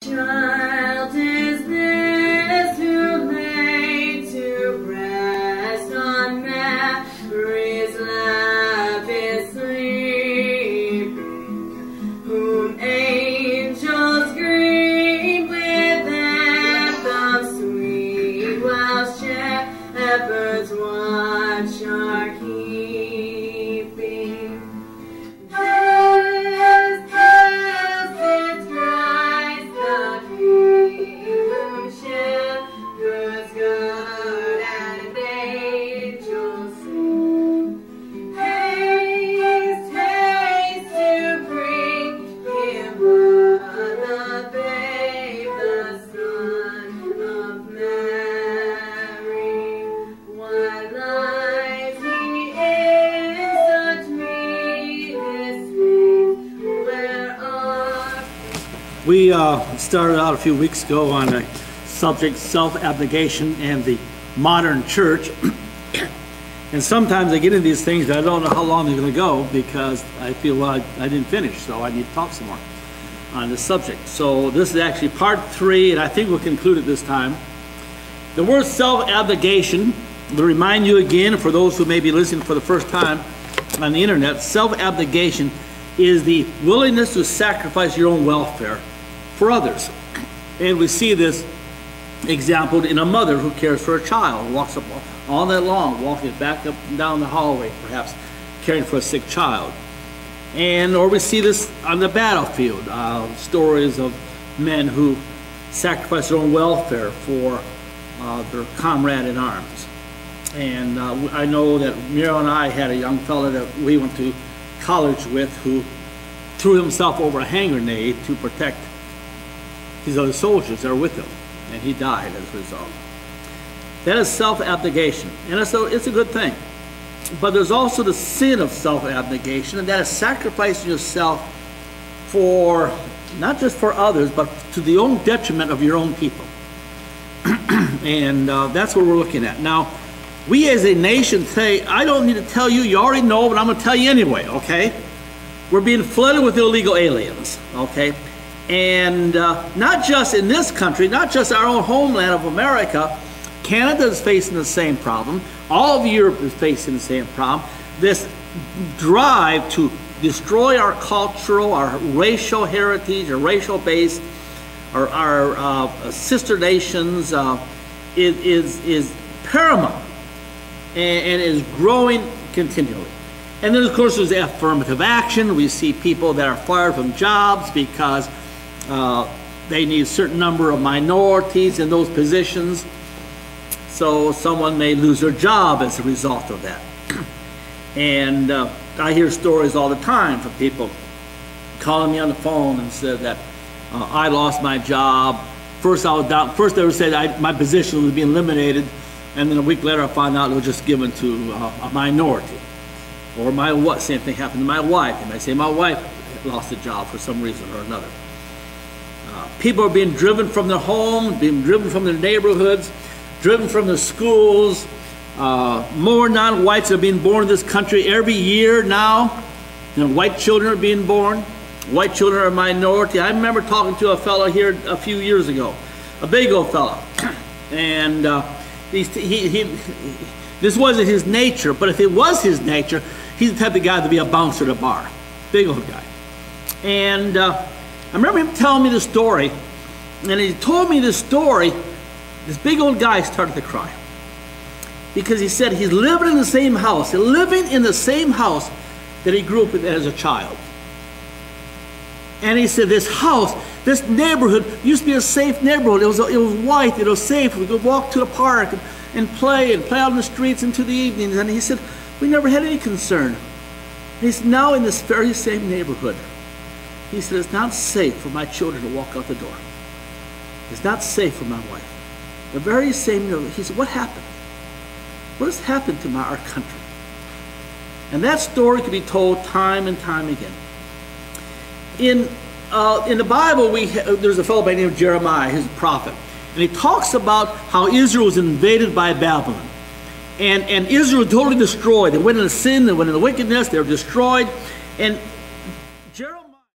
Child is this who lay to rest on Mary's lap is sleeping, whom angels greet with anthems sweet, while shepherds watch are keeping. We started out a few weeks ago on the subject self-abnegation and the modern church. And sometimes I get into these things that I don't know how long they're going to go because I feel I didn't finish, so I need to talk some more on this subject. So this is actually part 3, and I think we'll conclude it this time. The word self-abnegation, to remind you again, for those who may be listening for the first time on the internet, self-abnegation is the willingness to sacrifice your own welfare for others. And we see this exampled in a mother who cares for a child, walks up all night long, walking back up and down the hallway, perhaps caring for a sick child. Or we see this on the battlefield, stories of men who sacrifice their own welfare for their comrade in arms. And I know that Muriel and I had a young fellow that we went to college with who threw himself over a hand grenade to protect these other soldiers that were with him, and he died as a result. That is self-abnegation, and it's a good thing. But there's also the sin of self-abnegation, and that is sacrificing yourself for, not just for others, but to the own detriment of your own people. And that's what we're looking at. Now, we as a nation say, I don't need to tell you, you already know, but I'm going to tell you anyway, okay? We're being flooded with illegal aliens, okay? And not just in this country, not just our own homeland of America, Canada is facing the same problem. All of Europe is facing the same problem. This drive to destroy our cultural, our racial heritage, our racial base, our sister nations is paramount and is growing continually. And then, of course, there's affirmative action. We see people that are fired from jobs because they need a certain number of minorities in those positions. So someone may lose their job as a result of that. And I hear stories all the time from people calling me on the phone and said that I lost my job. First, I was down. First, they would say that my position was being eliminated, and then a week later, I found out it was just given to a minority. Or same thing happened to my wife. They might say my wife lost a job for some reason or another. People are being driven from their homes, being driven from their neighborhoods, driven from their schools. More non-whites are being born in this country every year now. You know, white children are being born. White children are a minority. I remember talking to a fellow here a few years ago, a big old fellow, and this wasn't his nature, but if it was his nature, he's the type of guy to be a bouncer at a bar. Big old guy. And I remember him telling me the story, and he told me this story, this big old guy started to cry. Because he said he's living in the same house, that he grew up in as a child. And he said this house, this neighborhood used to be a safe neighborhood. It was white, it was safe. We could walk to the park and play out in the streets into the evenings. And he said, we never had any concern. And he said, now in this very same neighborhood, he said, it's not safe for my children to walk out the door. It's not safe for my wife. The very same neighborhood. He said, what happened? What has happened to our country? And that story can be told time and time again. In the Bible, there's a fellow by the name of Jeremiah, he's a prophet. And he talks about how Israel was invaded by Babylon. And Israel was totally destroyed. They went into sin, they went into wickedness, they were destroyed. And